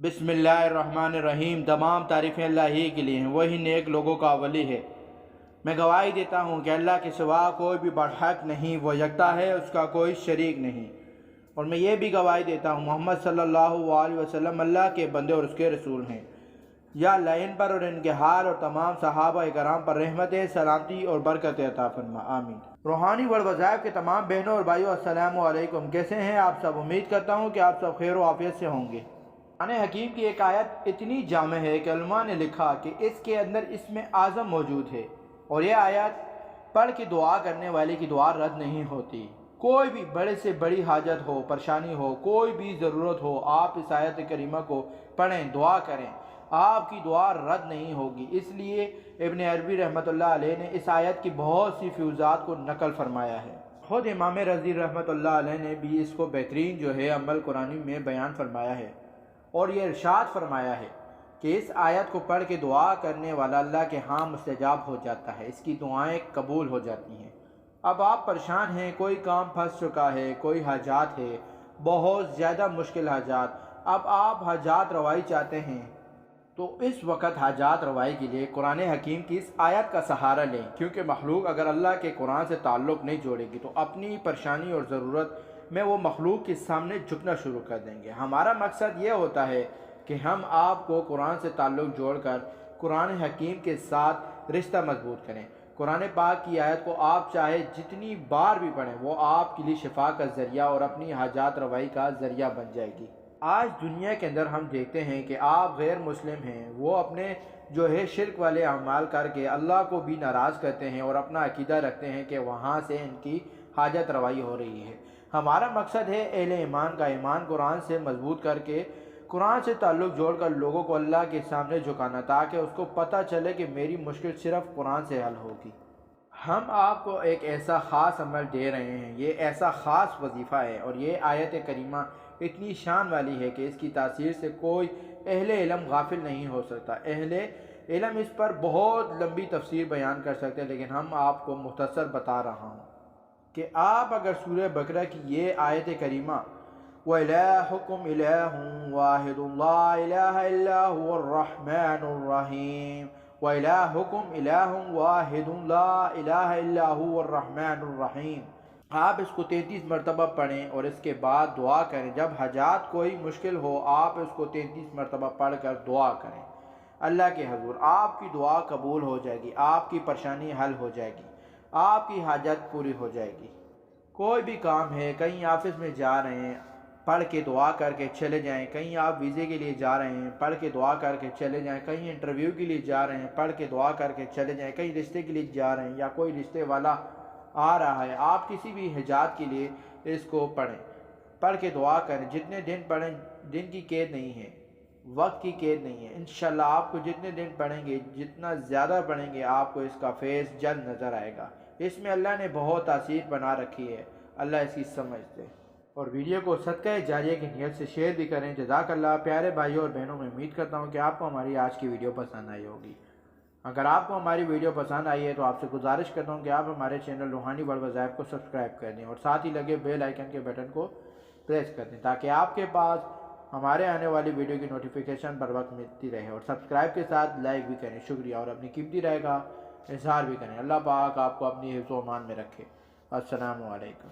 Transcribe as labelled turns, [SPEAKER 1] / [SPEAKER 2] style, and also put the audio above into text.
[SPEAKER 1] बिस्मिल्लाहिर्रहमानिर्रहीम। तमाम तारीफ़ें अल्लाह ही के लिए हैं, वही नेक लोगों का वली है। मैं गवाही देता हूँ कि अल्लाह के सिवा कोई भी बरहक नहीं, वो यकता है, उसका कोई शरीक नहीं। और मैं ये भी गवाही देता हूँ मोहम्मद सल्लल्लाहु अलैहि वसल्लम अल्लाह के बंदे और उसके रसूल हैं। या अल्लाह इन पर और इनके हाल और तमाम सहाबा कराम पर रहमत सलामती और बरकत अता फरमा, आमीन। रूहानी वर्ड वज़ाइफ के तमाम बहनों और भाइयों, अस्सलामु अलैकुम। कैसे हैं आप सब? उम्मीद करता हूँ कि आप सब खैर व आफियत से होंगे। कुरान हकीम की एक आयत इतनी जामे है कि उलमा ने लिखा कि इसके अंदर इसमें आज़म मौजूद है, और यह आयत पढ़ के दुआ करने वाले की दुआ रद्द नहीं होती। कोई भी बड़े से बड़ी हाजत हो, परेशानी हो, कोई भी ज़रूरत हो, आप इस आयत करीमा को पढ़ें, दुआ करें, आपकी दुआ रद्द नहीं होगी। इसलिए इब्न अरबी रहमतुल्लाह अलैह ने इस आयत की बहुत सी फ्यूज़ात को नकल फरमाया है। खुद इमाम रज़ी रहमतुल्लाह अलैह ने भी इसको बेहतरीन जो है अमल कुरानी में बयान फरमाया है, और ये इरशाद फरमाया है कि इस आयत को पढ़ के दुआ करने वाला अल्लाह के हाँ मुस्तजाब हो जाता है, इसकी दुआएं कबूल हो जाती हैं। अब आप परेशान हैं, कोई काम फंस चुका है, कोई हाजात है, बहुत ज़्यादा मुश्किल हाजात, अब आप हाजात रवाई चाहते हैं, तो इस वक्त हाजात रवाई के लिए कुरान हकीम की इस आयत का सहारा लें, क्योंकि मखलूक अगर अल्लाह के कुरान से ताल्लुक़ नहीं जोड़ेगी तो अपनी परेशानी और ज़रूरत में वो मखलूक के सामने झुकना शुरू कर देंगे। हमारा मकसद ये होता है कि हम आपको कुरान से ताल्लुक़ जोड़कर कुरान हकीम के साथ रिश्ता मजबूत करें। कुरान पाक की आयत को आप चाहे जितनी बार भी पढ़ें, वो आपके लिए शिफा का ज़रिया और अपनी हाजात रवाई का ज़रिया बन जाएगी। आज दुनिया के अंदर हम देखते हैं कि आप गैर मुस्लिम हैं, वो अपने जो है शिरक वाले अमाल करके अल्लाह को भी नाराज़ करते हैं और अपना अकीदा रखते हैं कि वहाँ से इनकी हाजत रवाई हो रही है। हमारा मकसद है अहले ईमान का ईमान कुरान से मजबूत करके कुरान से ताल्लुक़ जोड़कर लोगों को अल्लाह के सामने झुकाना, ताकि उसको पता चले कि मेरी मुश्किल सिर्फ़ कुरान से हल होगी। हम आपको एक ऐसा ख़ास अमल दे रहे हैं, ये ऐसा ख़ास वजीफ़ा है, और ये आयत करीमा इतनी शान वाली है कि इसकी तासीर से कोई अहले इल्म गाफिल नहीं हो सकता। अहले इल्म इस पर बहुत लंबी तफसीर बयान कर सकते हैं, लेकिन हम आपको मुख्तसर बता रहा हूँ कि आप अगर सूरह बकरा की ये आयत करीमा व इलाहुकुम इलाहुन वाहिदुन ला इलाहा इल्ला हुवर रहमानुर रहीम व इलाहुकुम इलाहुन वाहिदुन ला इलाहा इल्ला हुवर रहमानुर रहीम, आप इसको 33 मरतबा पढ़ें और इसके बाद दुआ करें। जब हजात कोई मुश्किल हो, आप इसको 33 मरतबा पढ़ कर दुआ करें। अल्लाह के हजूर आपकी दुआ कबूल हो जाएगी, आपकी परेशानी हल हो जाएगी, आपकी हाजत पूरी हो जाएगी। कोई भी काम है, कहीं ऑफिस में जा रहे हैं, पढ़ के दुआ करके चले जाएं। कहीं आप वीज़े के लिए जा रहे हैं, पढ़ के दुआ करके चले जाएं। कहीं इंटरव्यू के लिए जा रहे हैं, पढ़ के दुआ करके चले जाएं। कहीं रिश्ते के लिए जा रहे हैं या कोई रिश्ते वाला आ रहा है, आप किसी भी हिजात के लिए इसको पढ़ें, पढ़ के दुआ करें। जितने दिन पढ़ें, दिन की कैद नहीं है, वक्त की कैद नहीं है। इंशाल्लाह आपको जितने दिन पढ़ेंगे, जितना ज़्यादा पढ़ेंगे, आपको इसका फैज़ जल्द नज़र आएगा। इसमें अल्लाह ने बहुत तासीर बना रखी है, अल्लाह इसकी समझ दे। और वीडियो को सदका जारिया की नीयत से शेयर भी करें। जज़ाकल्लाह। प्यारे भाइयों और बहनों, मैं उम्मीद करता हूँ कि आपको हमारी आज की वीडियो पसंद आई होगी। अगर आपको हमारी वीडियो पसंद आई है तो आपसे गुजारिश करता हूँ कि आप हमारे चैनल रूहानी वर्ड वज़ाइफ को सब्सक्राइब कर दें और साथ ही लगे बेल आइकन के बटन को प्रेस कर दें, ताकि आपके पास हमारे आने वाली वीडियो की नोटिफिकेशन बर वक्त मिलती रहे। और सब्सक्राइब के साथ लाइक भी करें, शुक्रिया, और अपनी कीमती राय का इज़हार भी करें। अल्लाह पाक आपको अपनी हिफ्ज़-ओ-अमान में रखे। अस्सलामु अलैकुम।